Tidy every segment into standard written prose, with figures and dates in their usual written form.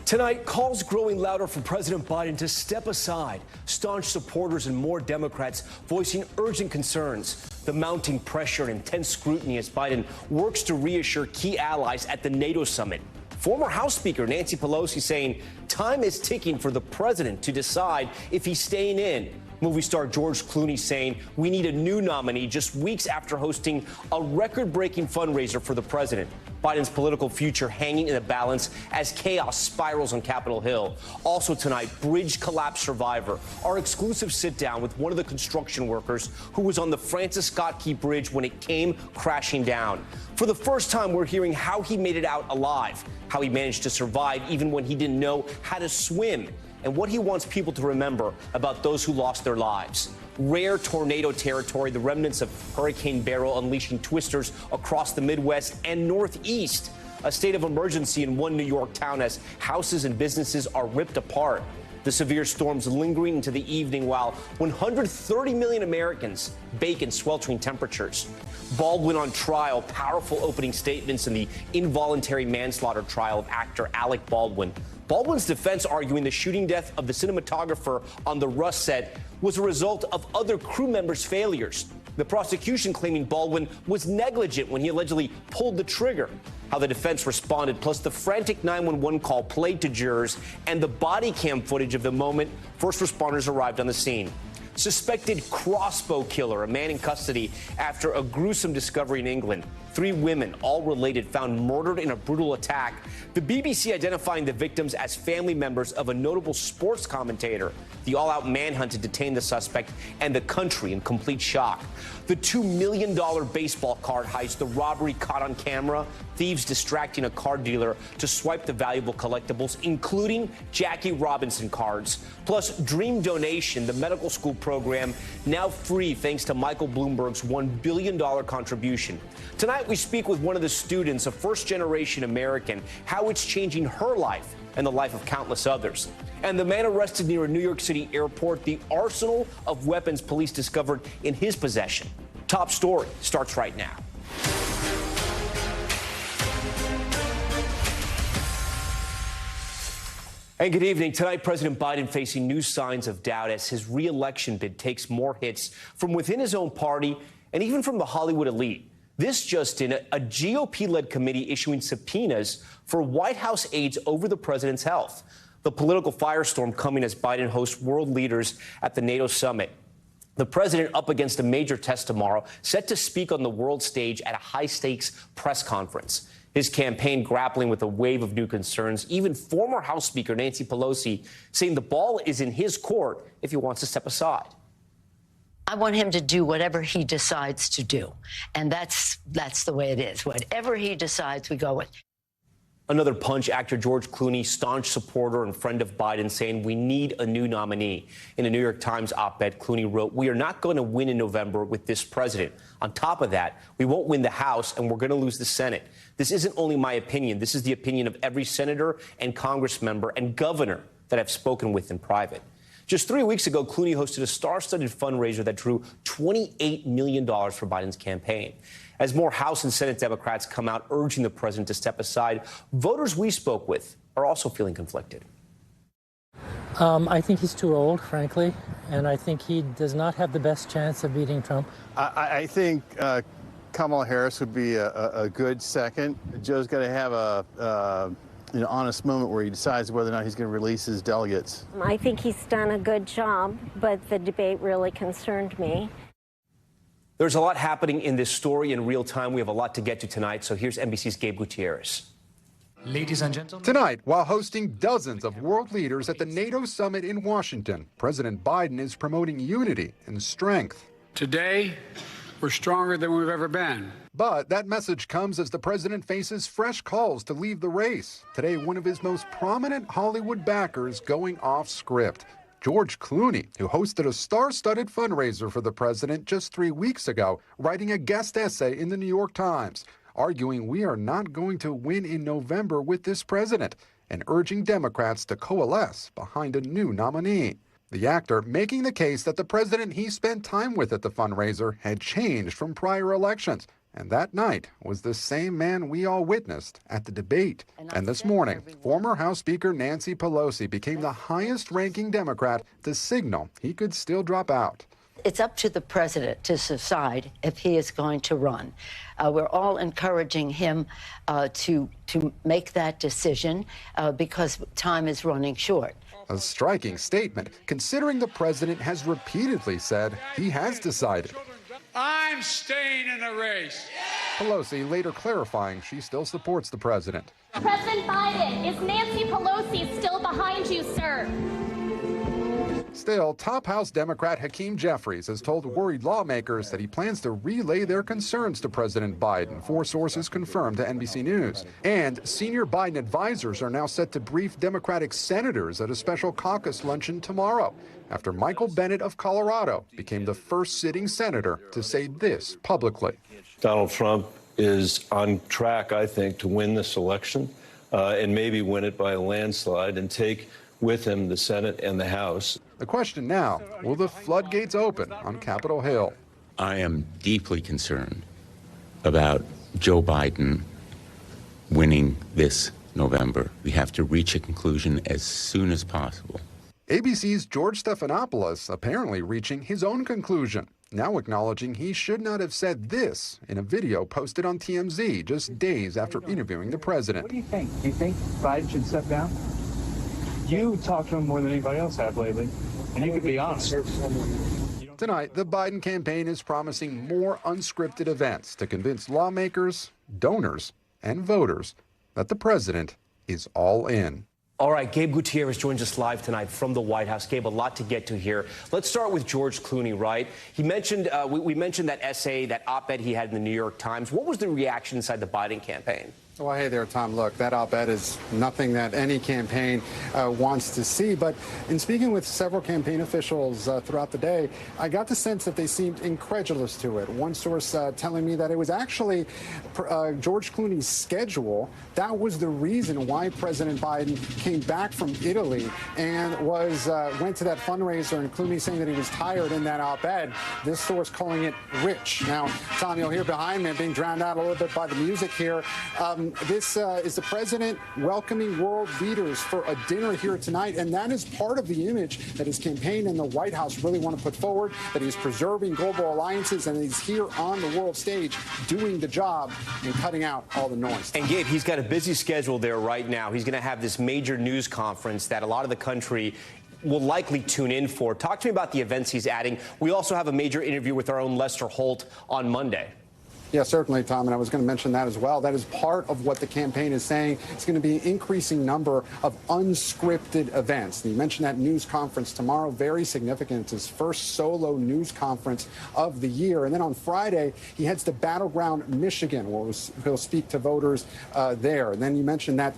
Tonight, calls growing louder for President Biden to step aside. Staunch supporters and more Democrats voicing urgent concerns. The mounting pressure and intense scrutiny as Biden works to reassure key allies at the NATO summit. Former House Speaker Nancy Pelosi saying time is ticking for the president to decide if he's staying in. Movie star George Clooney saying we need a new nominee just weeks after hosting a record-breaking fundraiser for the president. Biden's political future hanging in the balance as chaos spirals on Capitol Hill. Also tonight, bridge collapse survivor. Our exclusive sit-down with one of the construction workers who was on the Francis Scott Key Bridge when it came crashing down. For the first time, we're hearing how he made it out alive, how he managed to survive even when he didn't know how to swim, and what he wants people to remember about those who lost their lives. Rare tornado territory, the remnants of Hurricane Beryl unleashing twisters across the Midwest and Northeast. A state of emergency in one New York town as houses and businesses are ripped apart. The severe storms lingering into the evening while 130 million Americans bake in sweltering temperatures. Baldwin on trial, powerful opening statements in the involuntary manslaughter trial of actor Alec Baldwin. Baldwin's defense arguing the shooting death of the cinematographer on the Rust set was a result of other crew members' failures. The prosecution claiming Baldwin was negligent when he allegedly pulled the trigger. How the defense responded, plus the frantic 911 call played to jurors and the body cam footage of the moment first responders arrived on the scene. Suspected crossbow killer, a man in custody after a gruesome discovery in England. 3 women, all related, found murdered in a brutal attack. The BBC identifying the victims as family members of a notable sports commentator. The all-out manhunt to detain the suspect and the country in complete shock. The $2 million baseball card heist, the robbery caught on camera, thieves distracting a card dealer to swipe the valuable collectibles, including Jackie Robinson cards. Plus, Dream Donation, the medical school program, now free thanks to Michael Bloomberg's $1 billion contribution. Tonight, we speak with one of the students, a first-generation American, how it's changing her life and the life of countless others. And the man arrested near a New York City airport, the arsenal of weapons police discovered in his possession. Top story starts right now. And good evening. Tonight, President Biden facing new signs of doubt as his re-election bid takes more hits from within his own party and even from the Hollywood elite. This just in, a GOP-led committee issuing subpoenas for White House aides over the president's health. The political firestorm coming as Biden hosts world leaders at the NATO summit. The president up against a major test tomorrow, set to speak on the world stage at a high-stakes press conference. His campaign grappling with a wave of new concerns, even former House Speaker Nancy Pelosi saying the ball is in his court if he wants to step aside. I want him to do whatever he decides to do. And that's the way it is. Whatever he decides, we go with. Another punch, actor George Clooney, staunch supporter and friend of Biden, saying we need a new nominee. In a New York Times op-ed, Clooney wrote, "We are not going to win in November with this president. On top of that, we won't win the House and we're going to lose the Senate. This isn't only my opinion. This is the opinion of every senator and Congress member and governor that I've spoken with in private." Just 3 weeks ago, Clooney hosted a star-studded fundraiser that drew $28 million for Biden's campaign. As more House and Senate Democrats come out urging the president to step aside, voters we spoke with are also feeling conflicted. I think he's too old, frankly, and I think he does not have the best chance of beating Trump. I think Kamala Harris would be a good second. Joe's got to have an honest moment where he decides whether or not he's going to release his delegates. I think he's done a good job, but the debate really concerned me. There's a lot happening in this story in real time. We have a lot to get to tonight, so here's NBC's Gabe Gutierrez. Ladies and gentlemen. Tonight, while hosting dozens of world leaders at the NATO summit in Washington, President Biden is promoting unity and strength. Today, we're stronger than we've ever been. But that message comes as the president faces fresh calls to leave the race. Today, one of his most prominent Hollywood backers going off script. George Clooney, who hosted a star-studded fundraiser for the president just 3 weeks ago, writing a guest essay in the New York Times, arguing we are not going to win in November with this president, and urging Democrats to coalesce behind a new nominee. The actor making the case that the president he spent time with at the fundraiser had changed from prior elections, And that night was the same man we all witnessed at the debate. And this morning, former House Speaker Nancy Pelosi became the highest-ranking Democrat to signal he could still drop out. It's up to the president to decide if he is going to run. We're all encouraging him to make that decision because time is running short. A striking statement, considering the president has repeatedly said he has decided. I'm staying in the race. Pelosi later clarifying she still supports the president. President Biden, is Nancy Pelosi still behind you, sir? Still, top House Democrat Hakeem Jeffries has told worried lawmakers that he plans to relay their concerns to President Biden, four sources confirmed to NBC News. And senior Biden advisors are now set to brief Democratic senators at a special caucus luncheon tomorrow, after Michael Bennet of Colorado became the first sitting senator to say this publicly. Donald Trump is on track, I think, to win this election and maybe win it by a landslide and take with him the Senate and the House. The question now, will the floodgates open on Capitol Hill? I am deeply concerned about Joe Biden winning this November. We have to reach a conclusion as soon as possible. ABC's George Stephanopoulos apparently reaching his own conclusion, now acknowledging he should not have said this in a video posted on TMZ just days after interviewing the president. What do you think? Do you think Biden should step down? You talked to him more than anybody else have lately, and you could be honest. Tonight, the Biden campaign is promising more unscripted events to convince lawmakers, donors, and voters that the president is all in. All right, Gabe Gutierrez joins us live tonight from the White House. Gabe, a lot to get to here. Let's start with George Clooney, right? He mentioned, we mentioned that essay, that op-ed he had in the New York Times. What was the reaction inside the Biden campaign? Well, hey there, Tom. Look, that op-ed is nothing that any campaign wants to see. But in speaking with several campaign officials throughout the day, I got the sense that they seemed incredulous to it. One source telling me that it was actually George Clooney's schedule. That was the reason why President Biden came back from Italy and went to that fundraiser, and Clooney saying that he was tired in that op-ed. This source calling it rich. Now, Tom, you'll hear behind me being drowned out a little bit by the music here. This is the president welcoming world leaders for a dinner here tonight, and that is part of the image that his campaign and the White House really want to put forward, that he's preserving global alliances and he's here on the world stage doing the job and cutting out all the noise. And Gabe, he's got a busy schedule there right now. He's going to have this major news conference that a lot of the country will likely tune in for. Talk to me about the events he's adding. We also have a major interview with our own Lester Holt on Monday. Yeah, certainly, Tom, and I was going to mention that as well. That is part of what the campaign is saying. It's going to be an increasing number of unscripted events. And you mentioned that news conference tomorrow, very significant. It's his first solo news conference of the year. And then on Friday, he heads to Battleground, Michigan, where he'll speak to voters there. And then you mentioned that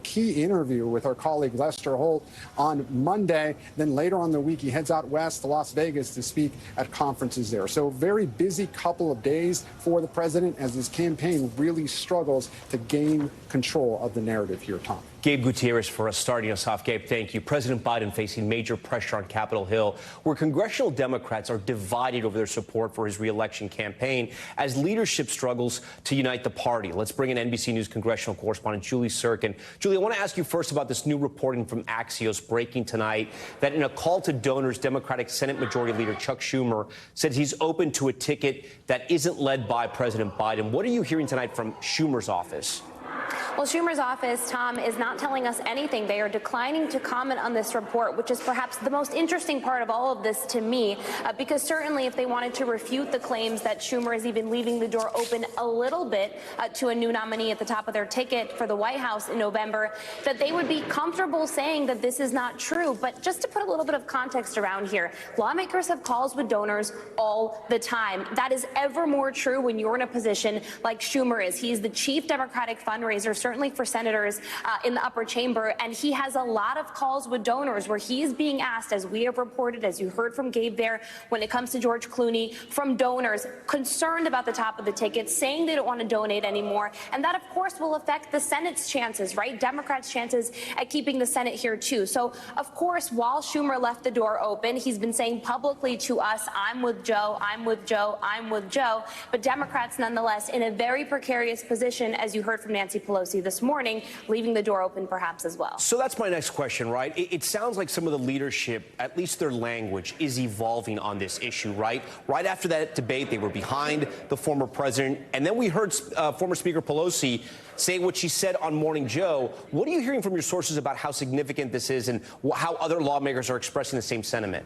key interview with our colleague Lester Holt on Monday. Then later on in the week, he heads out west to Las Vegas to speak at conferences there. So very busy couple of days for the president as his campaign really struggles to gain control of the narrative here, Tom. Gabe Gutierrez for us, starting us off. Gabe, thank you. President Biden facing major pressure on Capitol Hill, where congressional Democrats are divided over their support for his reelection campaign as leadership struggles to unite the party. Let's bring in NBC News congressional correspondent Julie Sirkin. Julie, I want to ask you first about this new reporting from Axios breaking tonight that in a call to donors, Democratic Senate Majority Leader Chuck Schumer said he's open to a ticket that isn't led by President Biden. What are you hearing tonight from Schumer's office? Well, Schumer's office, Tom, is not telling us anything. They are declining to comment on this report, which is perhaps the most interesting part of all of this to me, because certainly if they wanted to refute the claims that Schumer is even leaving the door open a little bit to a new nominee at the top of their ticket for the White House in November, that they would be comfortable saying that this is not true. But just to put a little bit of context around here, lawmakers have calls with donors all the time. That is ever more true when you're in a position like Schumer is. He's the chief Democratic fundraiser, certainly for senators in the upper chamber. And he has a lot of calls with donors where he is being asked, as we have reported, as you heard from Gabe there, when it comes to George Clooney, from donors concerned about the top of the ticket, saying they don't want to donate anymore. And that, of course, will affect the Senate's chances, right? Democrats' chances at keeping the Senate here, too. So, of course, while Schumer left the door open, he's been saying publicly to us, I'm with Joe, I'm with Joe, I'm with Joe. But Democrats, nonetheless, in a very precarious position, as you heard from Nancy Pelosi this morning, leaving the door open perhaps as well. So that's my next question, right? It sounds like some of the leadership, at least their language, is evolving on this issue, right? Right after that debate, they were behind the former president. And then we heard former Speaker Pelosi say what she said on Morning Joe. What are you hearing from your sources about how significant this is and how other lawmakers are expressing the same sentiment?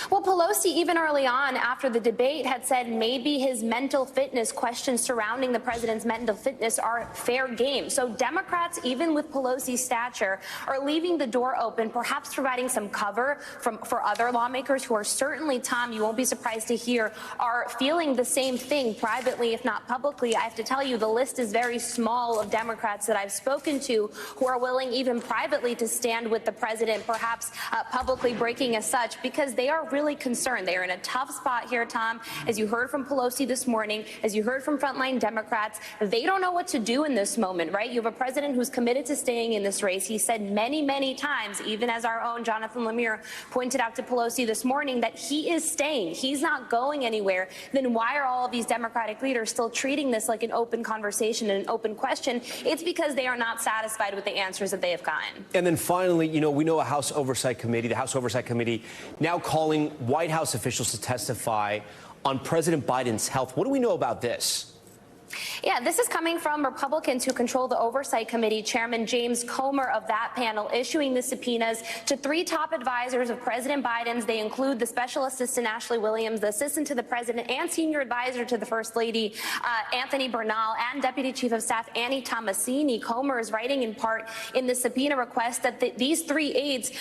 Well, Pelosi, even early on after the debate, had said maybe his mental fitness, questions surrounding the president's mental fitness, are fair game. So Democrats, even with Pelosi's stature, are leaving the door open, perhaps providing some cover for other lawmakers who are certainly, Tom, you won't be surprised to hear, are feeling the same thing privately, if not publicly. I have to tell you, the list is very small of Democrats that I've spoken to who are willing even privately to stand with the president, perhaps publicly breaking as such, because they are really concerned. They are in a tough spot here, Tom. As you heard from Pelosi this morning, as you heard from frontline Democrats, they don't know what to do in this moment, right? You have a president who's committed to staying in this race. He said many, many times, even as our own Jonathan Lemire pointed out to Pelosi this morning, that he is staying. He's not going anywhere. Then why are all of these Democratic leaders still treating this like an open conversation and an open question? It's because they are not satisfied with the answers that they have gotten. And then finally, you know, we know the House Oversight Committee now calling White House officials to testify on President Biden's health. What do we know about this? Yeah, this is coming from Republicans who control the Oversight Committee, Chairman James Comer of that panel, issuing the subpoenas to 3 top advisors of President Biden's. They include the Special Assistant Ashley Williams, the Assistant to the President and Senior Advisor to the First Lady, Anthony Bernal, and Deputy Chief of Staff Annie Tomasini. Comer is writing in part in the subpoena request that these 3 aides,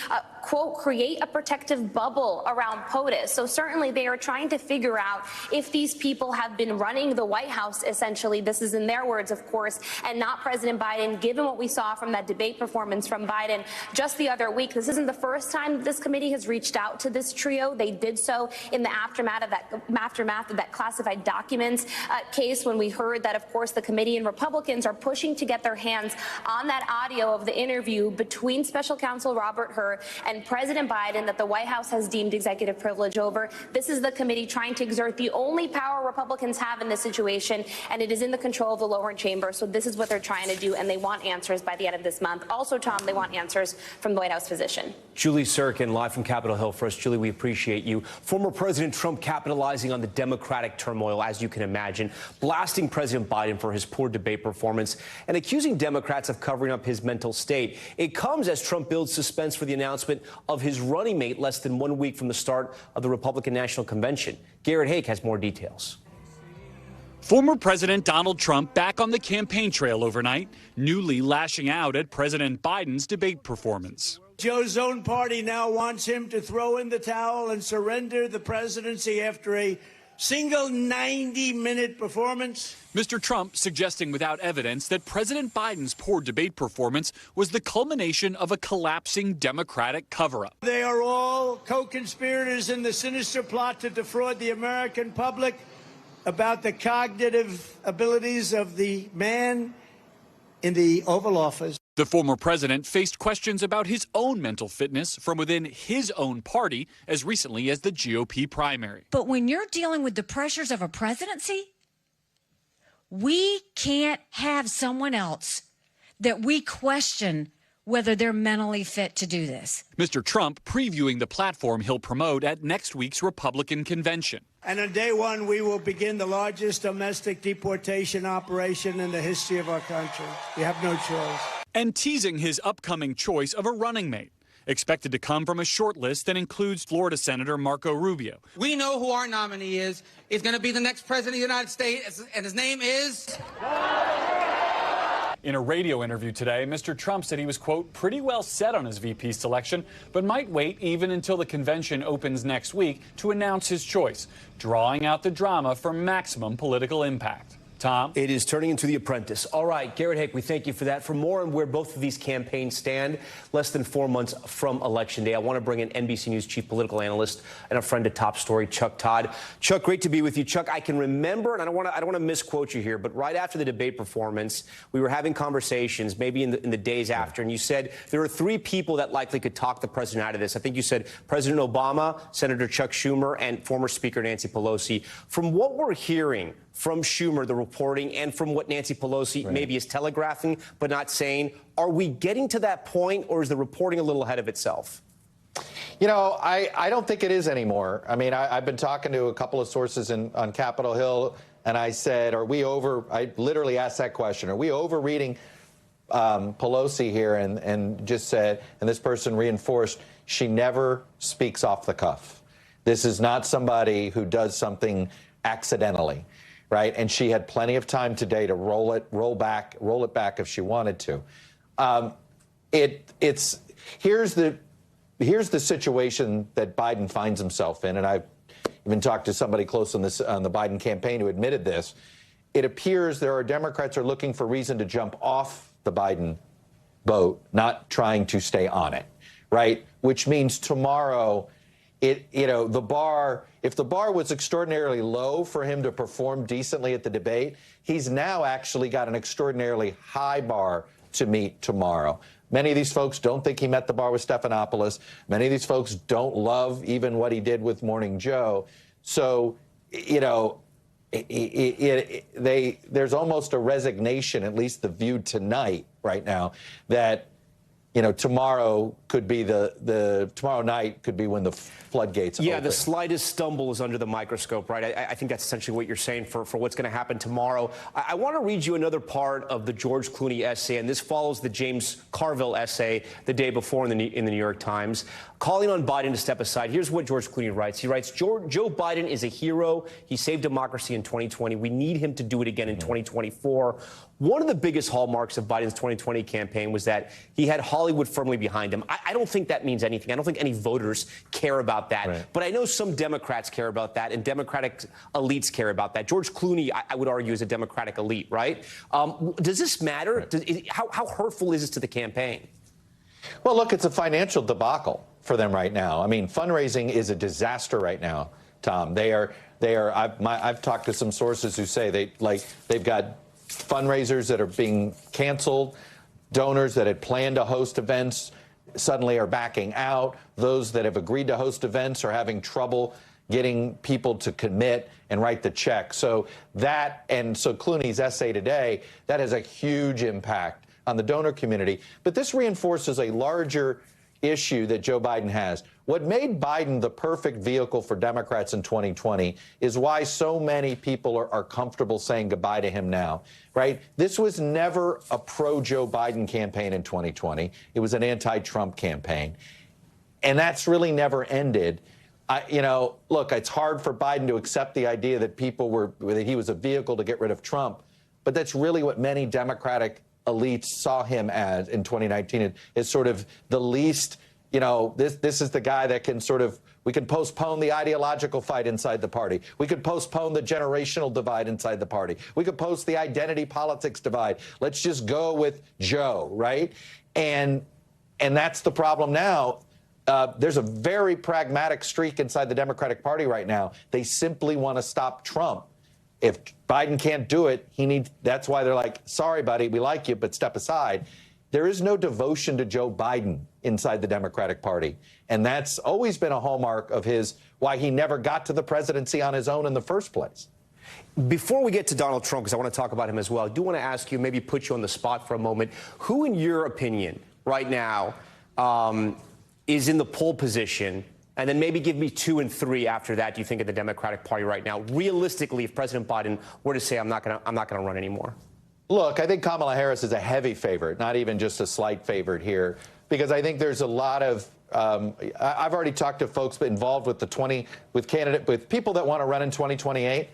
quote, create a protective bubble around POTUS. So certainly they are trying to figure out if these people have been running the White House, essentially. This is in their words, of course, and not President Biden, given what we saw from that debate performance from Biden just the other week. This isn't the first time this committee has reached out to this trio. They did so in the aftermath of that classified documents case, when we heard that, of course, the committee and Republicans are pushing to get their hands on that audio of the interview between Special Counsel Robert Hur and President Biden that the White House has deemed executive privilege over. This is the committee trying to exert the only power Republicans have in this situation, and it is in the control of the lower chamber. So this is what they're trying to do, and they want answers by the end of this month. Also, Tom, they want answers from the White House physician. Julie Sirkin, live from Capitol Hill for us. Julie, we appreciate you. Former President Trump capitalizing on the Democratic turmoil, as you can imagine, blasting President Biden for his poor debate performance and accusing Democrats of covering up his mental state. It comes as Trump builds suspense for the announcement of his running mate less than 1 week from the start of the Republican National Convention. Garrett Haake has more details. Former President Donald Trump back on the campaign trail overnight, newly lashing out at President Biden's debate performance. Joe's own party now wants him to throw in the towel and surrender the presidency after a single 90-minute performance. Mr. Trump suggesting without evidence that President Biden's poor debate performance was the culmination of a collapsing Democratic cover-up. They are all co-conspirators in the sinister plot to defraud the American public about the cognitive abilities of the man in the Oval Office. The former president faced questions about his own mental fitness from within his own party as recently as the GOP primary. But when you're dealing with the pressures of a presidency, we can't have someone else that we question whether they're mentally fit to do this. Mr. Trump previewing the platform he'll promote at next week's Republican convention. And on day one, we will begin the largest domestic deportation operation in the history of our country. We have no choice. And teasing his upcoming choice of a running mate, expected to come from a short list that includes Florida Senator Marco Rubio. We know who our nominee is. He's going to be the next president of the United States, and his name is... In a radio interview today, Mr. Trump said he was, quote, pretty well set on his VP selection, but might wait even until the convention opens next week to announce his choice, drawing out the drama for maximum political impact. Tom? It is turning into The Apprentice. All right, Garrett Hake, we thank you for that. For more on where both of these campaigns stand, less than 4 months from Election Day, I want to bring in NBC News chief political analyst and a friend to Top Story, Chuck Todd. Chuck, great to be with you. Chuck, I can remember, and I don't want to misquote you here, but right after the debate performance, we were having conversations, maybe in the days after, and you said there are 3 people that likely could talk the president out of this. I think you said President Obama, Senator Chuck Schumer, and former Speaker Nancy Pelosi. From what we're hearing from Schumer, the reporting, and from what Nancy Pelosi maybe is telegraphing but not saying, are we getting to that point, or is the reporting a little ahead of itself? You know, I don't think it is anymore. I mean, I've been talking to a couple of sources on Capitol Hill, and I said, I literally asked that question, are we overreading Pelosi here? And just said, and this person reinforced, she never speaks off the cuff. This is not somebody who does something accidentally. Right, and she had plenty of time today to roll it back if she wanted to. Here's the situation that Biden finds himself in, and I've even talked to somebody close on the Biden campaign who admitted this. It appears there are Democrats are looking for reason to jump off the Biden boat, not trying to stay on it, right? Which means tomorrow, if the bar was extraordinarily low for him to perform decently at the debate, he's now actually got an extraordinarily high bar to meet tomorrow. Many of these folks don't think he met the bar with Stephanopoulos. Many of these folks don't love even what he did with Morning Joe. So, there's almost a resignation, at least the view tonight right now, that tomorrow could be tomorrow night could be when the floodgates open. The slightest stumble is under the microscope, right? I think that's essentially what you're saying for what's going to happen tomorrow. I want to read you another part of the George Clooney essay, and this follows the James Carville essay the day before in the New York Times, calling on Biden to step aside. Here's what George Clooney writes. He writes, Joe Biden is a hero. He saved democracy in 2020. We need him to do it again in 2024. One of the biggest hallmarks of Biden's 2020 campaign was that he had Hollywood firmly behind him. I don't think that means anything. I don't think any voters care about that. Right. But I know some Democrats care about that, and Democratic elites care about that. George Clooney, I would argue, is a Democratic elite, right? Does this matter? Right. How hurtful is this to the campaign? Well, look, it's a financial debacle for them right now. I mean, fundraising is a disaster right now, Tom. I've talked to some sources who say they've got fundraisers that are being canceled, donors that had planned to host events suddenly are backing out. Those that have agreed to host events are having trouble getting people to commit and write the check. So Clooney's essay today, that has a huge impact on the donor community. But this reinforces a larger issue that Joe Biden has. What made Biden the perfect vehicle for Democrats in 2020 is why so many people are comfortable saying goodbye to him now, right? This was never a pro-Joe Biden campaign in 2020. It was an anti-Trump campaign. And that's really never ended. Look, it's hard for Biden to accept the idea that that he was a vehicle to get rid of Trump. But that's really what many Democratic elites saw him as in 2019. It's sort of the least, this is the guy that can we can postpone the ideological fight inside the party. We could postpone the generational divide inside the party. We could post the identity politics divide. Let's just go with Joe, right? And that's the problem now. There's a very pragmatic streak inside the Democratic Party right now. They simply want to stop Trump. If Biden can't do it, that's why they're like, sorry, buddy, we like you, but step aside. There is no devotion to Joe Biden inside the Democratic Party. And that's always been a hallmark of why he never got to the presidency on his own in the first place. Before we get to Donald Trump, because I want to talk about him as well, I do want to ask you, maybe put you on the spot for a moment. Who, in your opinion, right now, is in the pole position? And then maybe give me 2 and 3 after that, do you think, of the Democratic Party right now? Realistically, if President Biden were to say, I'm not going to run anymore. Look, I think Kamala Harris is a heavy favorite, not even just a slight favorite here, because I think there's a lot of I've already talked to folks involved with with people that want to run in 2028.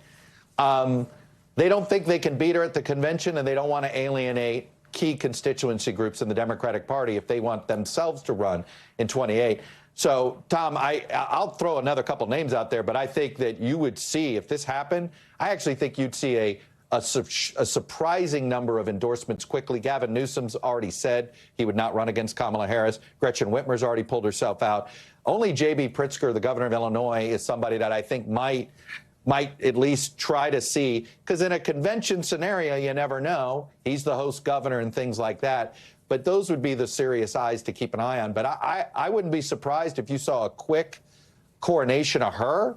They don't think they can beat her at the convention, and they don't want to alienate key constituency groups in the Democratic Party if they want themselves to run in 28. So, Tom, I'll throw another couple names out there, but I think that you would see, if this happened, I actually think you'd see a surprising number of endorsements quickly. Gavin Newsom's already said he would not run against Kamala Harris. Gretchen Whitmer's already pulled herself out. Only J.B. Pritzker, the governor of Illinois, is somebody that I think might at least try to see, because in a convention scenario, you never know. He's the host governor and things like that. But those would be the serious eyes to keep an eye on. But I wouldn't be surprised if you saw a quick coronation of her,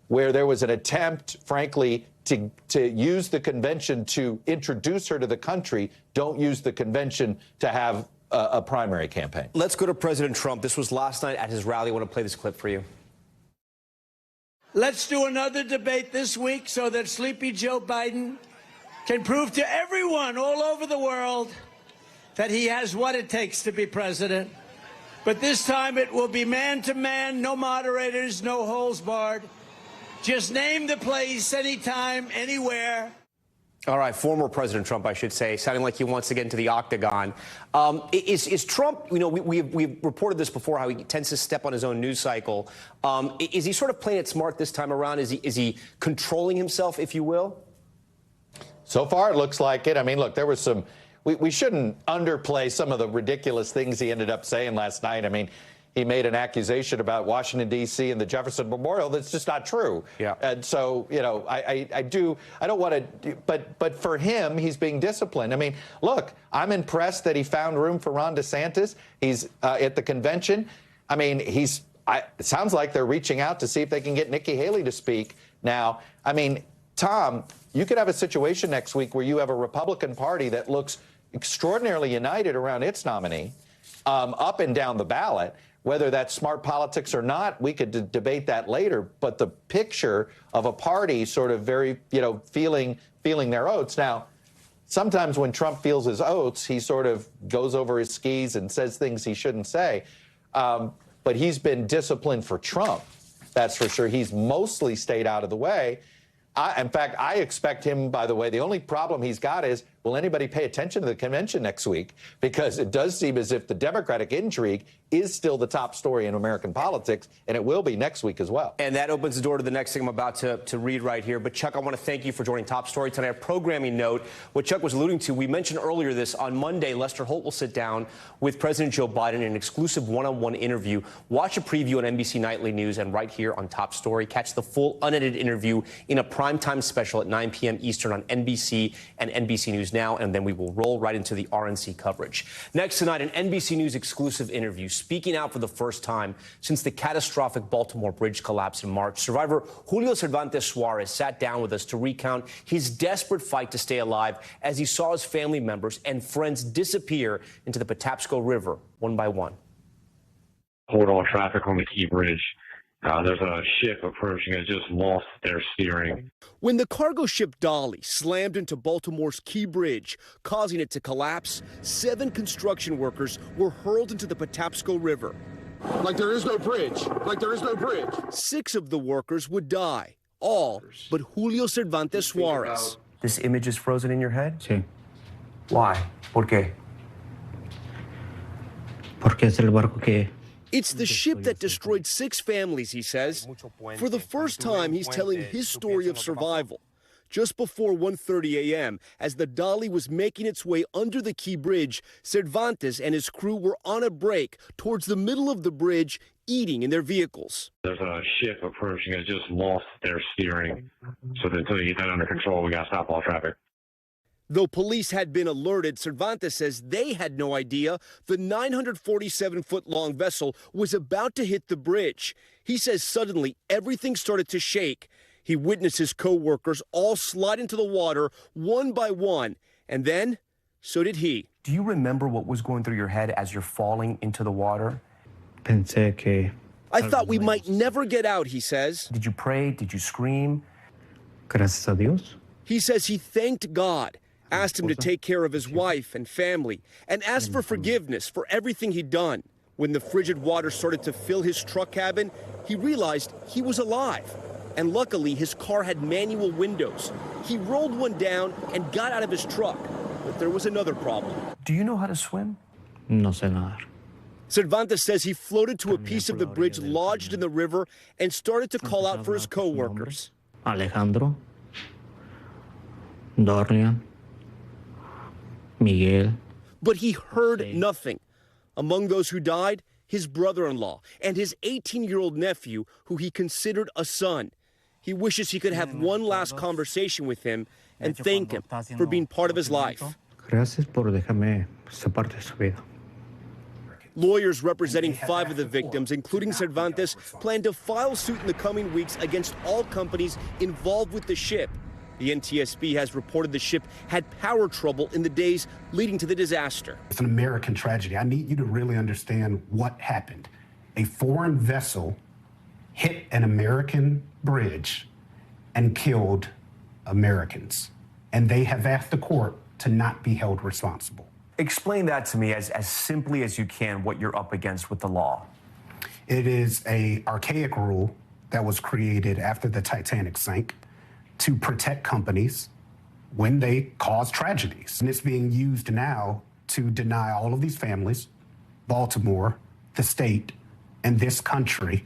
where there was an attempt, frankly, to use the convention to introduce her to the country. Don't use the convention to have a primary campaign. Let's go to President Trump. This was last night at his rally. I want to play this clip for you. Let's do another debate this week so that sleepy Joe Biden can prove to everyone all over the world that he has what it takes to be president. But this time it will be man to man, no moderators, no holds barred. Just name the place, anytime, anywhere. All right, former President Trump, I should say, sounding like he wants to get into the octagon. Is Trump, you know, we've reported this before, how he tends to step on his own news cycle. Is he sort of playing it smart this time around? Is he controlling himself, if you will? So far, it looks like it. I mean, look, there was some, we shouldn't underplay some of the ridiculous things he ended up saying last night. I mean, he made an accusation about Washington, D.C. and the Jefferson Memorial that's just not true. Yeah. And so, you know, I don't want to, but for him, he's being disciplined. I mean, look, I'm impressed that he found room for Ron DeSantis. He's at the convention. I mean, it sounds like they're reaching out to see if they can get Nikki Haley to speak now. I mean, Tom, you could have a situation next week where you have a Republican Party that looks extraordinarily united around its nominee, up and down the ballot. Whether that's smart politics or not, we could debate that later. But the picture of a party sort of very, you know, feeling their oats. Now, sometimes when Trump feels his oats, he sort of goes over his skis and says things he shouldn't say. But he's been disciplined for Trump. That's for sure. He's mostly stayed out of the way. In fact, I expect him, by the way, the only problem he's got is, will anybody pay attention to the convention next week? Because it does seem as if the Democratic intrigue is still the top story in American politics, and it will be next week as well. And that opens the door to the next thing I'm about to read right here. But, Chuck, I want to thank you for joining Top Story tonight. A programming note, what Chuck was alluding to, we mentioned earlier this, on Monday, Lester Holt will sit down with President Joe Biden in an exclusive one-on-one interview. Watch a preview on NBC Nightly News and right here on Top Story. Catch the full unedited interview in a primetime special at 9 p.m. Eastern on NBC and NBC News Now, and then we will roll right into the RNC coverage. Next tonight, an NBC News exclusive interview, speaking out for the first time since the catastrophic Baltimore bridge collapse in March. Survivor Julio Cervantes Suarez sat down with us to recount his desperate fight to stay alive as he saw his family members and friends disappear into the Patapsco River one by one. Hold on traffic on the Key Bridge. There's a ship approaching. It just lost their steering. When the cargo ship Dolly slammed into Baltimore's Key Bridge, causing it to collapse, 7 construction workers were hurled into the Patapsco River. Like there is no bridge. Like there is no bridge. 6 of the workers would die, all but Julio Cervantes Suarez. This image is frozen in your head? Sí. Why? ¿Por qué? Porque es el barco que... It's the ship that destroyed 6 families, he says. For the first time, he's telling his story of survival. Just before 1:30 a.m., as the Dolly was making its way under the Key Bridge, Cervantes and his crew were on a break towards the middle of the bridge, eating in their vehicles. There's a ship approaching. It just lost their steering. So until you get that under control, we got to stop all traffic. Though police had been alerted, Cervantes says they had no idea the 947-foot-long vessel was about to hit the bridge. He says suddenly everything started to shake. He witnessed his co-workers all slide into the water one by one, and then so did he. Do you remember what was going through your head as you're falling into the water? Pensé que... I thought we might never get out, he says. Did you pray? Did you scream? Gracias a Dios. He says he thanked God, asked him to take care of his wife and family, and asked for forgiveness for everything he'd done. When the frigid water started to fill his truck cabin, he realized he was alive. And luckily, his car had manual windows. He rolled one down and got out of his truck. But there was another problem. Do you know how to swim? No sé nadar. Cervantes says he floated to a piece of the bridge lodged in the river and started to call out for his co-workers. Alejandro, Dorian, Miguel. But he heard nothing. Among those who died, his brother-in-law and his 18-year-old nephew, who he considered a son. He wishes he could have one last conversation with him and thank him for being part of his life. Gracias por dejarme ser parte de su vida. Lawyers representing 5 of the victims, including Cervantes, plan to file suit in the coming weeks against all companies involved with the ship. The NTSB has reported the ship had power trouble in the days leading to the disaster. It's an American tragedy. I need you to really understand what happened. A foreign vessel hit an American bridge and killed Americans. And they have asked the court to not be held responsible. Explain that to me as simply as you can, what you're up against with the law. It is an archaic rule that was created after the Titanic sank to protect companies when they cause tragedies. And it's being used now to deny all of these families, Baltimore, the state, and this country,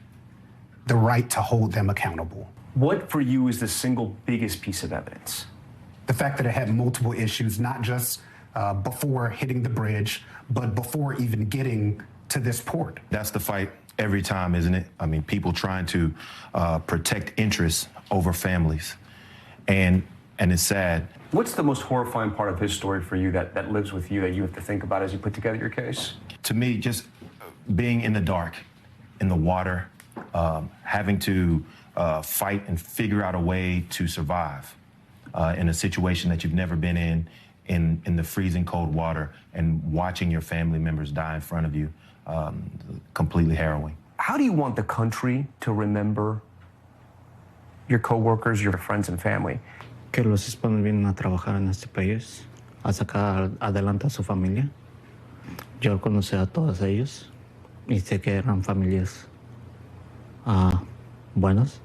the right to hold them accountable. What for you is the single biggest piece of evidence? The fact that it had multiple issues, not just before hitting the bridge, but before even getting to this port. That's the fight every time, isn't it? I mean, people trying to protect interests over families. And it's sad. What's the most horrifying part of his story for you that lives with you, that you have to think about as you put together your case? To me, just being in the dark, in the water, having to fight and figure out a way to survive in a situation that you've never been in the freezing cold water, and watching your family members die in front of you, completely harrowing. How do you want the country to remember your coworkers, your friends and family? Que los hispanos vienen a trabajar en este país, a sacar adelante a su familia. Yo conocí a todos ellos y sé que eran familias buenas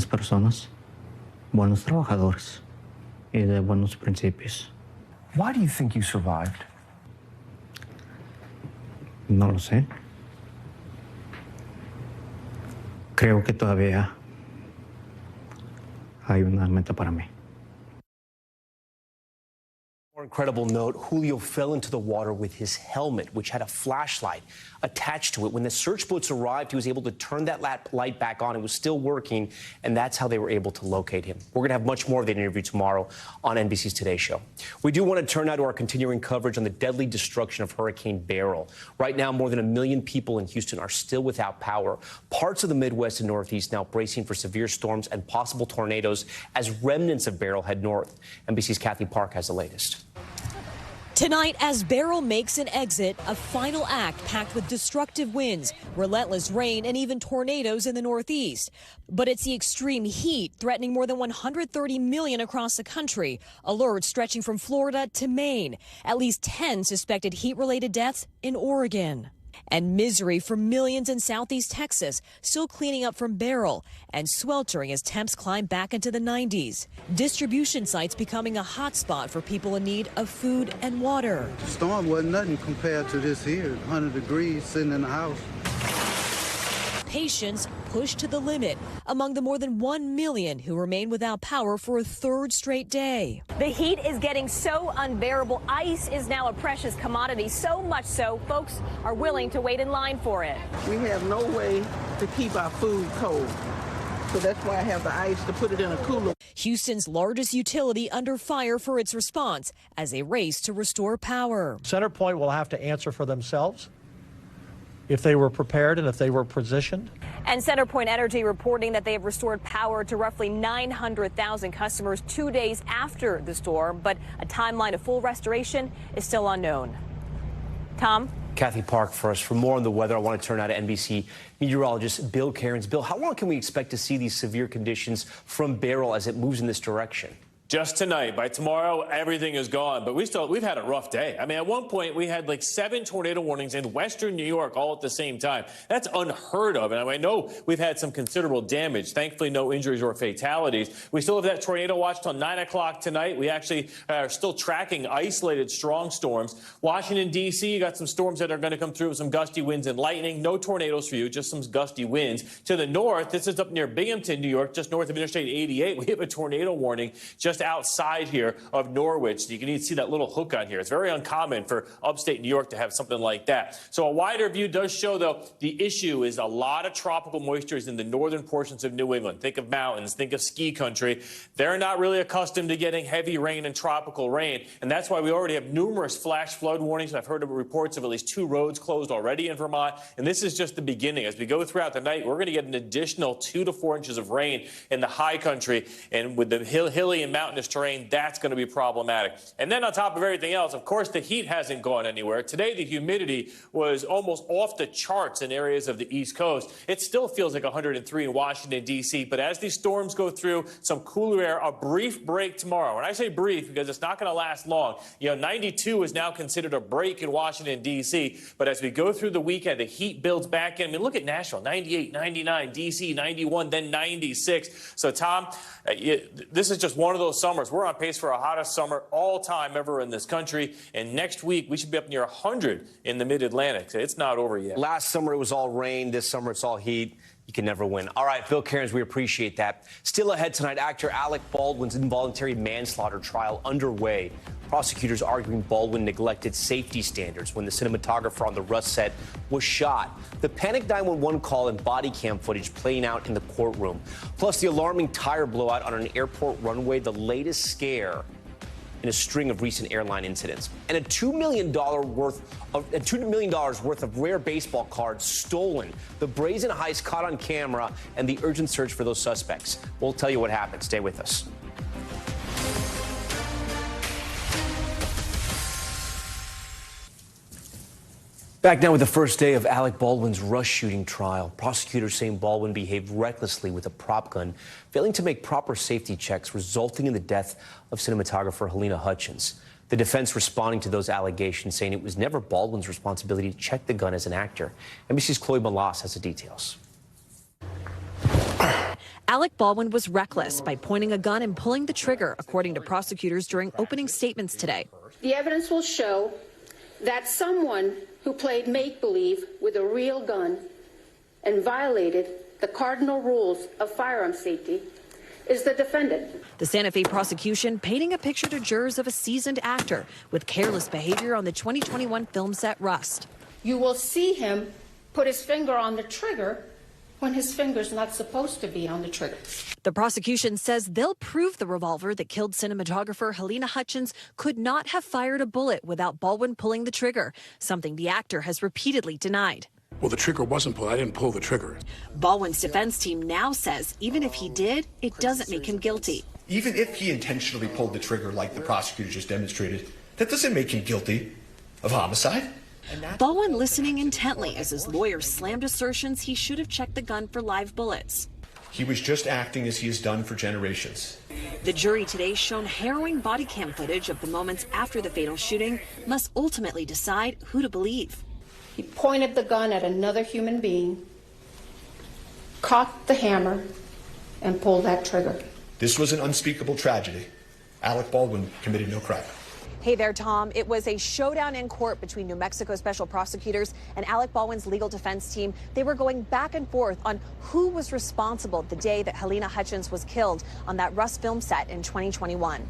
personas, buenos trabajadores y de buenos principios. Why do you think you survived? No lo sé. Creo que todavía hay una meta para mí. More incredible note, Julio fell into the water with his helmet, which had a flashlight attached to it. When the search boats arrived, he was able to turn that light back on. It was still working, and that's how they were able to locate him. We're going to have much more of that interview tomorrow on NBC's Today Show. We do want to turn now to our continuing coverage on the deadly destruction of Hurricane Beryl. Right now, more than 1 million people in Houston are still without power. Parts of the Midwest and Northeast now bracing for severe storms and possible tornadoes as remnants of Beryl head north. NBC's Kathy Park has the latest. Tonight, as Beryl makes an exit, a final act packed with destructive winds, relentless rain, and even tornadoes in the Northeast. But it's the extreme heat threatening more than 130 million across the country. Alerts stretching from Florida to Maine. At least 10 suspected heat-related deaths in Oregon. And misery for millions in Southeast Texas, still cleaning up from Beryl and sweltering as temps climb back into the 90s. Distribution sites becoming a hotspot for people in need of food and water. The storm wasn't nothing compared to this here, 100 degrees sitting in the house. Patients pushed to the limit among the more than 1 million who remain without power for a third straight day. The heat is getting so unbearable. Ice is now a precious commodity, so much so folks are willing to wait in line for it. We have no way to keep our food cold. So that's why I have the ice to put it in a cooler. Houston's largest utility under fire for its response as they race to restore power. CenterPoint will have to answer for themselves if they were prepared and if they were positioned. And CenterPoint Energy reporting that they have restored power to roughly 900,000 customers 2 days after the storm, but a timeline of full restoration is still unknown. Tom? Kathy Park for us. For more on the weather, I want to turn now to NBC meteorologist Bill Cairns. Bill, how long can we expect to see these severe conditions from Beryl as it moves in this direction? Just tonight. By tomorrow, everything is gone. But we've had a rough day. I mean, at one point, we had like 7 tornado warnings in western New York all at the same time. That's unheard of. And I know we've had some considerable damage. Thankfully, no injuries or fatalities. We still have that tornado watch till 9 o'clock tonight. We actually are still tracking isolated strong storms. Washington, D.C., you got some storms that are going to come through with some gusty winds and lightning. No tornadoes for you, just some gusty winds. To the north, this is up near Binghamton, New York, just north of Interstate 88. We have a tornado warning just outside here of Norwich. You can even see that little hook on here. It's very uncommon for upstate New York to have something like that. So a wider view does show, though, the issue is a lot of tropical moisture is in the northern portions of New England. Think of mountains, think of ski country. They're not really accustomed to getting heavy rain and tropical rain, and that's why we already have numerous flash flood warnings. I've heard of reports of at least 2 roads closed already in Vermont, and this is just the beginning. As we go throughout the night, we're going to get an additional 2 to 4 inches of rain in the high country, and with the hilly and mountainous terrain, that's going to be problematic. And then on top of everything else, of course, the heat hasn't gone anywhere. Today, the humidity was almost off the charts in areas of the East Coast. It still feels like 103 in Washington, D.C., but as these storms go through, some cooler air, a brief break tomorrow. And I say brief because it's not going to last long. 92 is now considered a break in Washington, D.C., but as we go through the weekend, the heat builds back in. I mean, look at Nashville, 98, 99, D.C., 91, then 96. So, Tom, this is just one of those summers. We're on pace for a hottest summer all time ever in this country, and next week we should be up near 100 in the mid-Atlantic. It's not over yet. Last summer it was all rain. This summer it's all heat. You can never win. All right, Bill Cairns, we appreciate that. Still ahead tonight, actor Alec Baldwin's involuntary manslaughter trial underway. Prosecutors arguing Baldwin neglected safety standards when the cinematographer on the Rust set was shot. The panic 911 call and body cam footage playing out in the courtroom. Plus the alarming tire blowout on an airport runway, the latest scare in a string of recent airline incidents, and a $2 million worth of rare baseball cards stolen. The brazen heist caught on camera, and the urgent search for those suspects. We'll tell you what happened. Stay with us. Back now with the first day of Alec Baldwin's Rust shooting trial. Prosecutors saying Baldwin behaved recklessly with a prop gun, failing to make proper safety checks, resulting in the death of cinematographer Halyna Hutchins. The defense responding to those allegations, saying it was never Baldwin's responsibility to check the gun as an actor. NBC's Chloe Malas has the details. Alec Baldwin was reckless by pointing a gun and pulling the trigger, according to prosecutors during opening statements today. The evidence will show that someone who played make-believe with a real gun and violated the cardinal rules of firearm safety is the defendant. The Santa Fe prosecution painting a picture to jurors of a seasoned actor with careless behavior on the 2021 film set Rust. You will see him put his finger on the trigger when his finger's not supposed to be on the trigger. The prosecution says they'll prove the revolver that killed cinematographer Halyna Hutchins could not have fired a bullet without Baldwin pulling the trigger, something the actor has repeatedly denied. Well, the trigger wasn't pulled. I didn't pull the trigger. Baldwin's defense team now says even if he did, it doesn't make him guilty. Even if he intentionally pulled the trigger like the prosecutor just demonstrated, that doesn't make him guilty of homicide. Baldwin listening intently as his lawyers slammed assertions he should have checked the gun for live bullets. He was just acting as he has done for generations. The jury today shown harrowing body cam footage of the moments after the fatal shooting must ultimately decide who to believe. He pointed the gun at another human being, cocked the hammer, and pulled that trigger. This was an unspeakable tragedy. Alec Baldwin committed no crime. Hey there, Tom. It was a showdown in court between New Mexico special prosecutors and Alec Baldwin's legal defense team. They were going back and forth on who was responsible the day that Halyna Hutchins was killed on that Rust film set in 2021.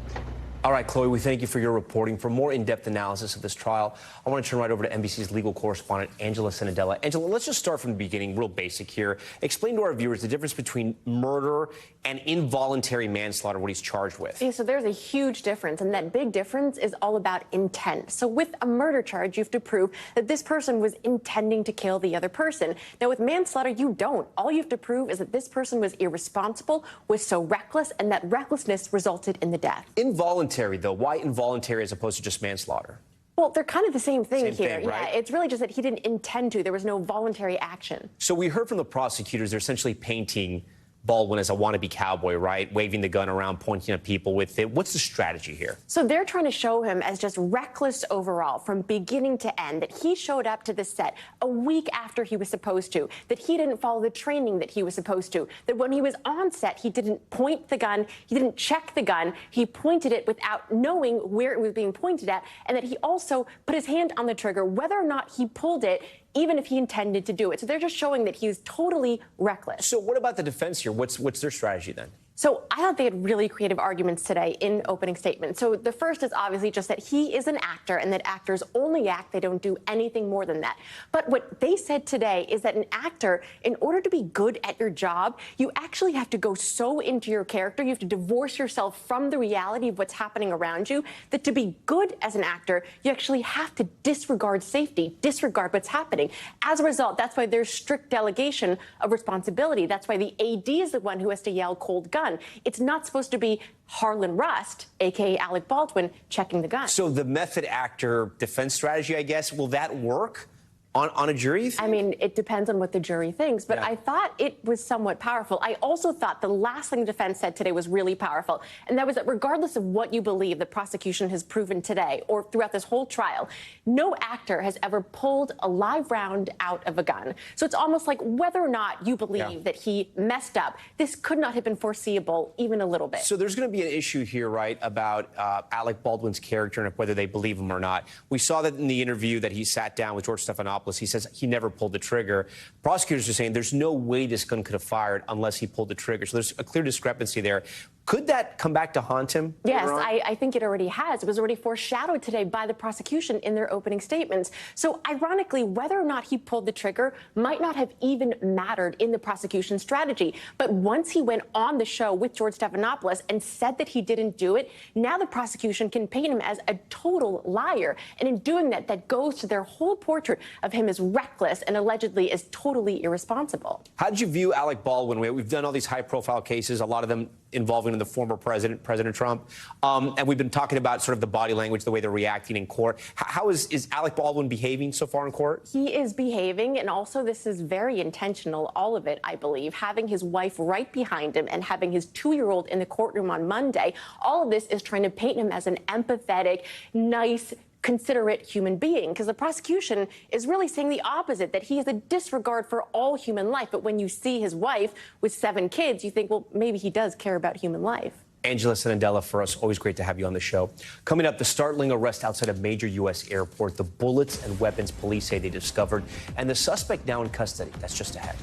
All right, Chloe, we thank you for your reporting. For more in-depth analysis of this trial, I want to turn right over to NBC's legal correspondent, Angela Senadella. Angela, let's just start from the beginning, real basic here. Explain to our viewers the difference between murder and involuntary manslaughter, what he's charged with. Yeah, so there's a huge difference, and that big difference is all about intent. So with a murder charge, you have to prove that this person was intending to kill the other person. Now, with manslaughter, you don't. All you have to prove is that this person was irresponsible, was so reckless, and that recklessness resulted in the death. Involuntary, though. Why involuntary as opposed to just manslaughter? Well, they're kind of the same thing here. Right? Yeah, it's really just that he didn't intend to. There was no voluntary action. So we heard from the prosecutors, they're essentially painting Baldwin as a wannabe cowboy, right? Waving the gun around, pointing at people with it. What's the strategy here? So they're trying to show him as just reckless overall from beginning to end, that he showed up to the set a week after he was supposed to, that he didn't follow the training that he was supposed to, that when he was on set, he didn't point the gun, he didn't check the gun, he pointed it without knowing where it was being pointed at, and that he also put his hand on the trigger, whether or not he pulled it, even if he intended to do it. So they're just showing that he's totally reckless. So what about the defense here? What's their strategy then? So I thought they had really creative arguments today in opening statements. So the first is obviously just that he is an actor and that actors only act. They don't do anything more than that. But what they said today is that an actor, in order to be good at your job, you actually have to go so into your character. You have to divorce yourself from the reality of what's happening around you, that to be good as an actor, you actually have to disregard safety, disregard what's happening. As a result, that's why there's strict delegation of responsibility. That's why the AD is the one who has to yell cold gun. It's not supposed to be Harlan Rust, a.k.a. Alec Baldwin, checking the gun. So the method actor defense strategy, I guess, will that work on a jury? I mean, it depends on what the jury thinks, but Yeah. I thought it was somewhat powerful. I also thought the last thing the defense said today was really powerful, and that was that regardless of what you believe the prosecution has proven today or throughout this whole trial, no actor has ever pulled a live round out of a gun. So it's almost like whether or not you believe that he messed up, this could not have been foreseeable even a little bit. So there's going to be an issue here, right, about Alec Baldwin's character and whether they believe him or not. We saw that in the interview that he sat down with George Stephanopoulos. He says he never pulled the trigger. Prosecutors are saying there's no way this gun could have fired unless he pulled the trigger. So there's a clear discrepancy there. Could that come back to haunt him? Yes, I think it already has. It was already foreshadowed today by the prosecution in their opening statements. So ironically, whether or not he pulled the trigger might not have even mattered in the prosecution strategy. But once he went on the show with George Stephanopoulos and said that he didn't do it, now the prosecution can paint him as a total liar. And in doing that, that goes to their whole portrait of him as reckless and allegedly as totally irresponsible. How did you view Alec Baldwin? We've done all these high-profile cases, a lot of them involving the former president, President Trump. And we've been talking about sort of the body language, the way they're reacting in court. How is Alec Baldwin behaving so far in court? He is behaving, and also this is very intentional, all of it, I believe. Having his wife right behind him and having his 2-year-old in the courtroom on Monday, all of this is trying to paint him as an empathetic, nice, considerate human being, because the prosecution is really saying the opposite, that he has a disregard for all human life. But when you see his wife with 7 kids, you think, well, maybe he does care about human life. Angela Sanandela for us. Always great to have you on the show. Coming up, the startling arrest outside a major U.S. airport, the bullets and weapons police say they discovered, and the suspect now in custody. That's just ahead.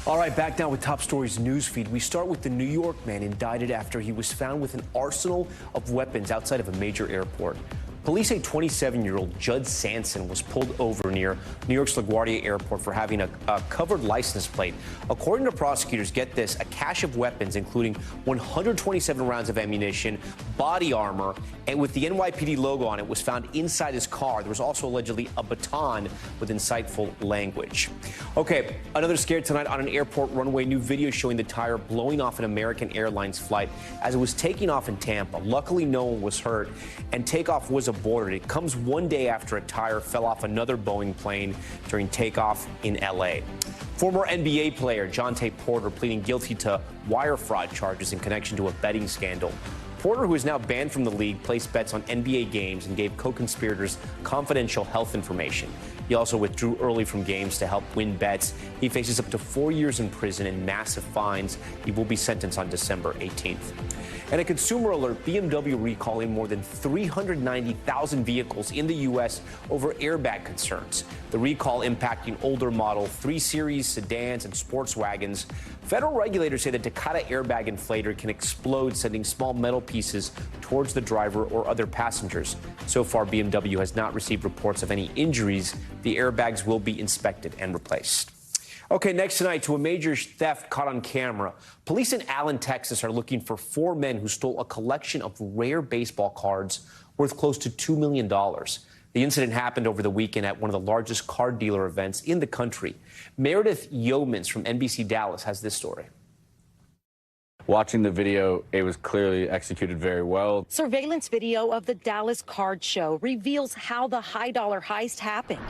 All right, back now with Top Stories newsfeed. We start with the New York man indicted after he was found with an arsenal of weapons outside of a major airport. Police say 27-year-old Judd Sanson was pulled over near New York's LaGuardia Airport for having a covered license plate. According to prosecutors, get this, a cache of weapons, including 127 rounds of ammunition, body armor, and with the NYPD logo on it, was found inside his car. There was also allegedly a baton with insightful language. Okay, another scare tonight on an airport runway. New video showing the tire blowing off an American Airlines flight as it was taking off in Tampa. Luckily, no one was hurt, and takeoff was aborted. It comes one day after a tire fell off another Boeing plane during takeoff in L.A. Former NBA player Jonte Porter pleading guilty to wire fraud charges in connection to a betting scandal. Porter, who is now banned from the league, placed bets on NBA games and gave co-conspirators confidential health information. He also withdrew early from games to help win bets. He faces up to 4 years in prison and massive fines. He will be sentenced on December 18th. And a consumer alert, BMW recalling more than 390,000 vehicles in the U.S. over airbag concerns. The recall impacting older Model 3 Series, sedans, and sports wagons. Federal regulators say the Takata airbag inflator can explode, sending small metal pieces towards the driver or other passengers. So far, BMW has not received reports of any injuries. The airbags will be inspected and replaced. Okay, next tonight, to a major theft caught on camera. Police in Allen, Texas are looking for 4 men who stole a collection of rare baseball cards worth close to $2 million. The incident happened over the weekend at one of the largest card dealer events in the country. Meredith Yeomans from NBC Dallas has this story. Watching the video, it was clearly executed very well. Surveillance video of the Dallas Card Show reveals how the high-dollar heist happened.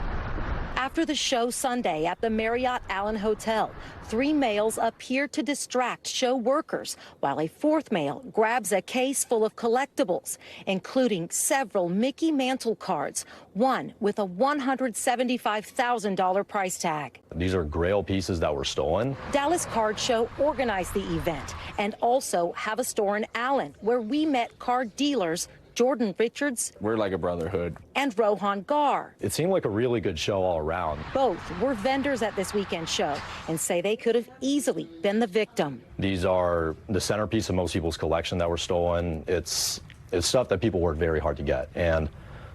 After the show Sunday at the Marriott Allen Hotel, 3 males appear to distract show workers, while a 4th male grabs a case full of collectibles, including several Mickey Mantle cards, one with a $175,000 price tag. These are Grail pieces that were stolen. Dallas Card Show organized the event and also have a store in Allen where we met card dealers Jordan Richards. We're like a brotherhood. And Rohan Gar. It seemed like a really good show all around. Both were vendors at this weekend show and say they could have easily been the victim. These are the centerpiece of most people's collection that were stolen. It's stuff that people worked very hard to get. And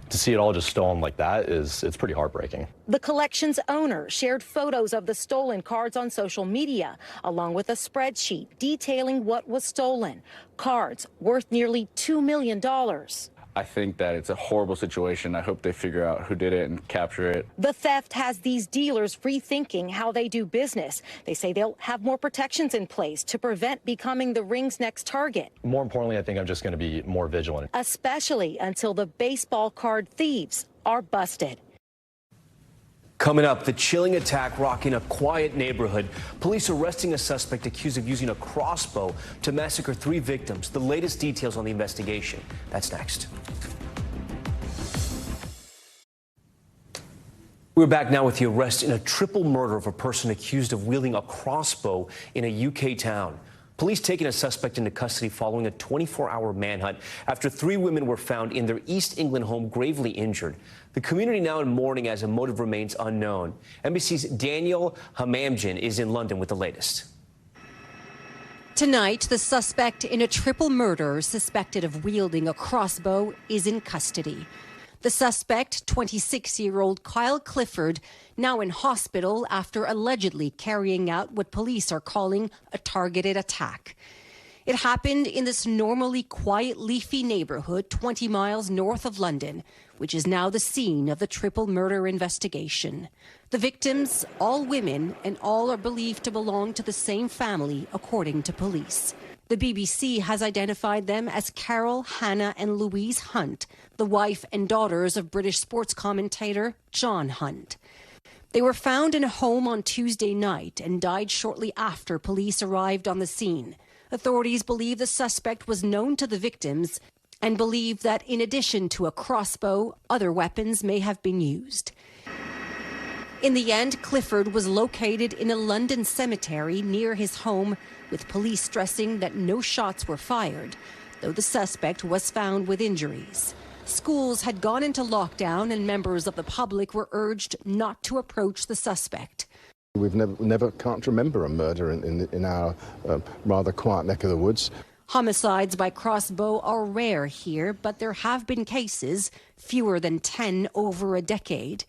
to see it all just stolen like that it's pretty heartbreaking. The collection's owner shared photos of the stolen cards on social media, along with a spreadsheet detailing what was stolen. Cards worth nearly $2 million. I think that it's a horrible situation. I hope they figure out who did it and capture it. The theft has these dealers rethinking how they do business. They say they'll have more protections in place to prevent becoming the ring's next target. More importantly, I think I'm just going to be more vigilant. Especially until the baseball card thieves are busted. Coming up, the chilling attack rocking a quiet neighborhood. Police arresting a suspect accused of using a crossbow to massacre 3 victims. The latest details on the investigation. That's next. We're back now with the arrest in a triple murder of a person accused of wielding a crossbow in a UK town. Police taking a suspect into custody following a 24-hour manhunt after 3 women were found in their East England home gravely injured. The community now in mourning as a motive remains unknown. NBC's Daniel Hamamjian is in London with the latest. Tonight, the suspect in a triple murder suspected of wielding a crossbow is in custody. The suspect, 26-year-old Kyle Clifford, now in hospital after allegedly carrying out what police are calling a targeted attack. It happened in this normally quiet, leafy neighborhood 20 miles north of London, which is now the scene of the triple murder investigation. The victims, all women, and all are believed to belong to the same family, according to police. The BBC has identified them as Carol, Hannah, and Louise Hunt, the wife and daughters of British sports commentator John Hunt. They were found in a home on Tuesday night and died shortly after police arrived on the scene. Authorities believe the suspect was known to the victims and believe that in addition to a crossbow, other weapons may have been used. In the end, Clifford was located in a London cemetery near his home, with police stressing that no shots were fired, though the suspect was found with injuries. Schools had gone into lockdown and members of the public were urged not to approach the suspect. We've can't remember a murder in our rather quiet neck of the woods. Homicides by crossbow are rare here, but there have been cases, fewer than 10 over a decade.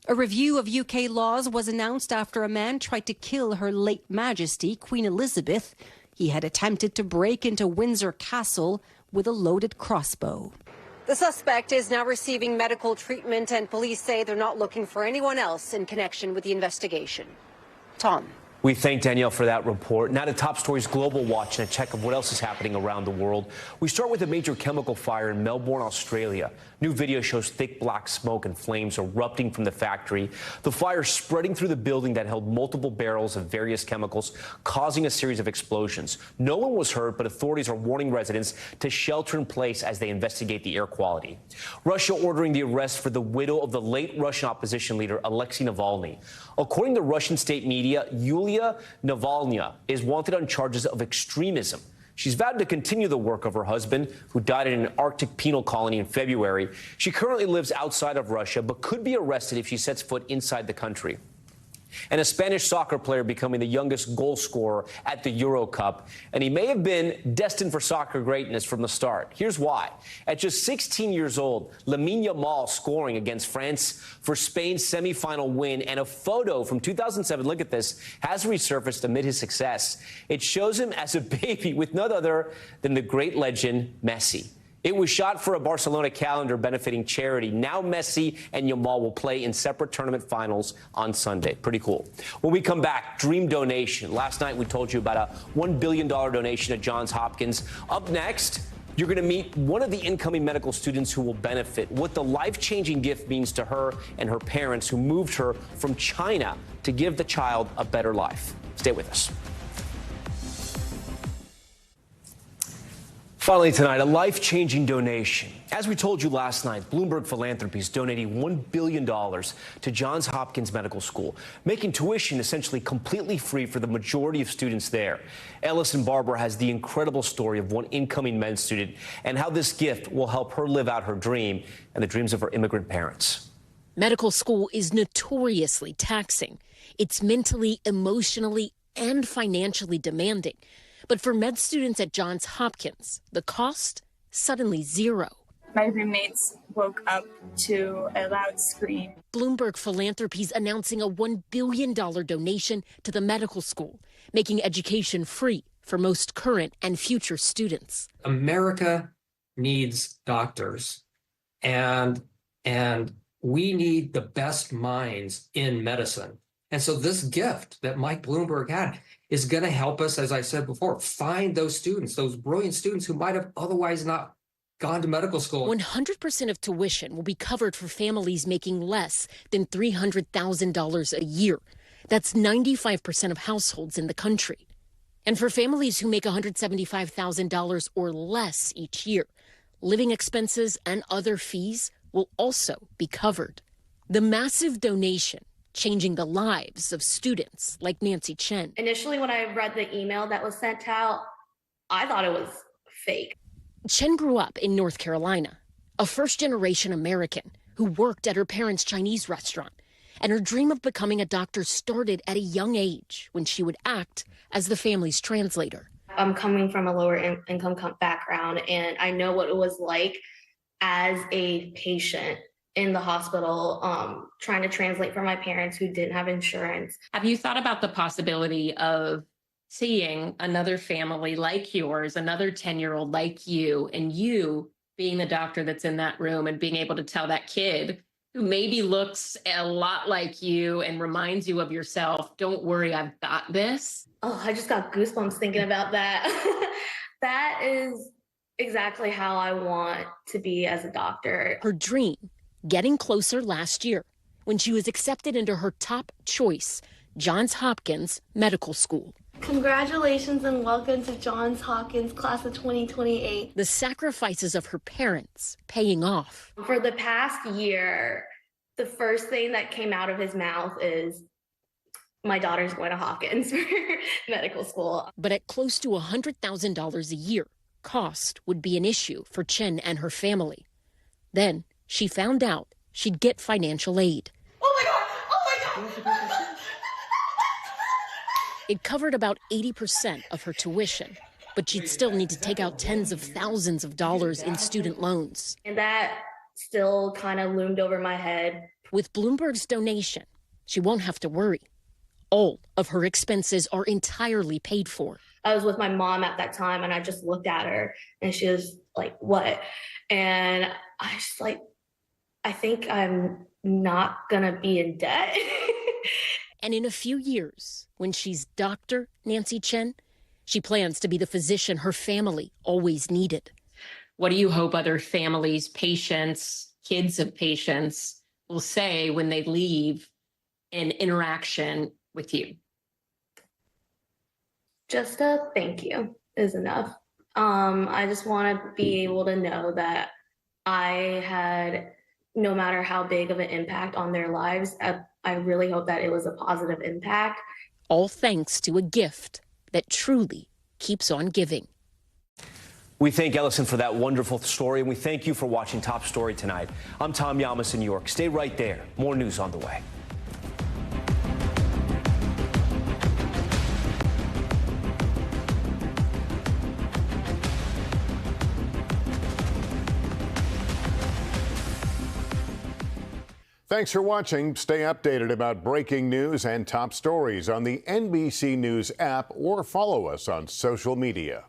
A review of UK laws was announced after a man tried to kill Her late Majesty, Queen Elizabeth. He had attempted to break into Windsor Castle with a loaded crossbow. The suspect is now receiving medical treatment, and police say they're not looking for anyone else in connection with the investigation. Tom. We thank Danielle for that report. Now to top stories, Global Watch, and a check of what else is happening around the world. We start with a major chemical fire in Melbourne, Australia. New video shows thick black smoke and flames erupting from the factory. The fire spreading through the building that held multiple barrels of various chemicals, causing a series of explosions. No one was hurt, but authorities are warning residents to shelter in place as they investigate the air quality. Russia ordering the arrest for the widow of the late Russian opposition leader, Alexei Navalny. According to Russian state media, Yulia Navalny is wanted on charges of extremism. She's vowed to continue the work of her husband, who died in an Arctic penal colony in February. She currently lives outside of Russia, but could be arrested if she sets foot inside the country. And a Spanish soccer player becoming the youngest goal scorer at the Euro Cup. And he may have been destined for soccer greatness from the start. Here's why. At just 16 years old, Lamine Yamal scoring against France for Spain's semifinal win. And a photo from 2007, look at this, has resurfaced amid his success. It shows him as a baby with none other than the great legend Messi. It was shot for a Barcelona calendar benefiting charity. Now Messi and Yamal will play in separate tournament finals on Sunday. Pretty cool. When we come back, dream donation. Last night we told you about a $1 billion donation at Johns Hopkins. Up next, you're going to meet one of the incoming medical students who will benefit, what the life-changing gift means to her and her parents who moved her from China to give the child a better life. Stay with us. Finally tonight, a life-changing donation. As we told you last night, Bloomberg Philanthropy is donating $1 billion to Johns Hopkins Medical School, making tuition essentially completely free for the majority of students there. Ellison Barber has the incredible story of one incoming med student and how this gift will help her live out her dream and the dreams of her immigrant parents. Medical school is notoriously taxing. It's mentally, emotionally, and financially demanding. But for med students at Johns Hopkins, the cost, suddenly zero. My roommates woke up to a loud scream. Bloomberg Philanthropy's announcing a $1 billion donation to the medical school, making education free for most current and future students. America needs doctors, and we need the best minds in medicine. And so this gift that Mike Bloomberg had is going to help us, as I said before, find those students, those brilliant students who might have otherwise not gone to medical school. 100% of tuition will be covered for families making less than $300,000 a year. That's 95% of households in the country. And for families who make $175,000 or less each year, living expenses and other fees will also be covered. The massive donation changing the lives of students like Nancy Chen. Initially, when I read the email that was sent out, I thought it was fake. Chen grew up in North Carolina, a first-generation American who worked at her parents' Chinese restaurant. And her dream of becoming a doctor started at a young age when she would act as the family's translator. I'm coming from a lower income background, and I know what it was like as a patient in the hospital, trying to translate for my parents who didn't have insurance. Have you thought about the possibility of seeing another family like yours, another 10-year-old like you, and you being the doctor that's in that room and being able to tell that kid who maybe looks a lot like you and reminds you of yourself, don't worry, I've got this? Oh, I just got goosebumps thinking about that. That is exactly how I want to be as a doctor. Her dream getting closer last year when she was accepted into her top choice, Johns Hopkins Medical School. Congratulations and welcome to Johns Hopkins class of 2028. The sacrifices of her parents paying off. For the past year, the first thing that came out of his mouth is, my daughter's going to Hopkins for medical school. But at close to $100,000 a year, cost would be an issue for Chen and her family. Then she found out she'd get financial aid. Oh my God! Oh my God! It covered about 80% of her tuition, but she'd still need to take out tens of thousands of dollars in student loans. And that still kind of loomed over my head. With Bloomberg's donation, she won't have to worry. All of her expenses are entirely paid for. I was with my mom at that time, and I just looked at her, and she was like, what? And I was like, I think I'm not gonna be in debt. And in a few years, when she's Dr. Nancy Chen, she plans to be the physician her family always needed. What do you hope other families, patients, kids of patients will say when they leave an interaction with you? Just a thank you is enough. I just want to be able to know that I had, no matter how big of an impact on their lives, I really hope that it was a positive impact. All thanks to a gift that truly keeps on giving. We thank Ellison for that wonderful story, and we thank you for watching Top Story tonight. I'm Tom Llamas in New York. Stay right there. More news on the way. Thanks for watching. Stay updated about breaking news and top stories on the NBC News app or follow us on social media.